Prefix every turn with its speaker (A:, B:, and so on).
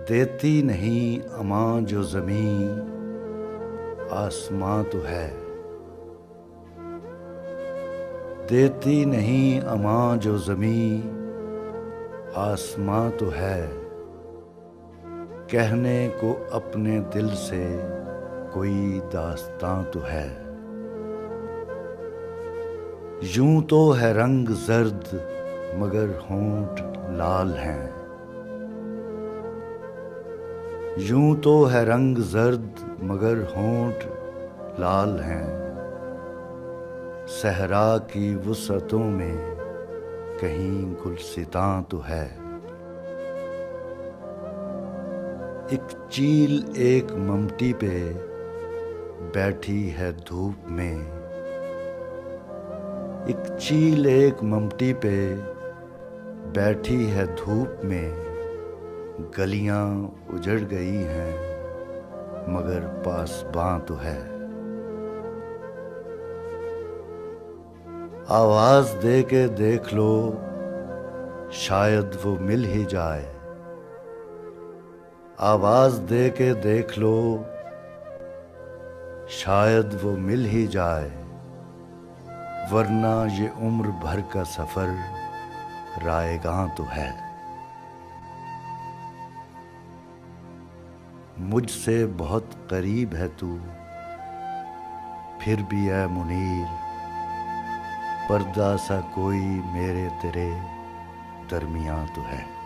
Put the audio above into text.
A: देती नहीं अमां जो ज़मीं आसमां तो है। देती नहीं अमां जो ज़मीं आसमां तो है। कहने को अपने दिल से कोई दास्तां तो है। यूं तो है रंग जर्द मगर होंठ लाल हैं। यूं तो है रंग जर्द मगर होंठ लाल हैं। सहरा की वुसअतों में कहीं गुलसितां तो है। एक चील एक ममटी पे बैठी है धूप में। एक चील एक ममटी पे बैठी है धूप में। गलियां उजड़ गई हैं मगर पासबां तो है। आवाज दे के देख लो शायद वो मिल ही जाए। आवाज दे के देख लो शायद वो मिल ही जाए। वरना ये उम्र भर का सफर रायगां तो है। मुझसे बहुत करीब है तू फिर भी ऐ मुनीर। पर्दा सा कोई मेरे तेरे दरमियां तो है।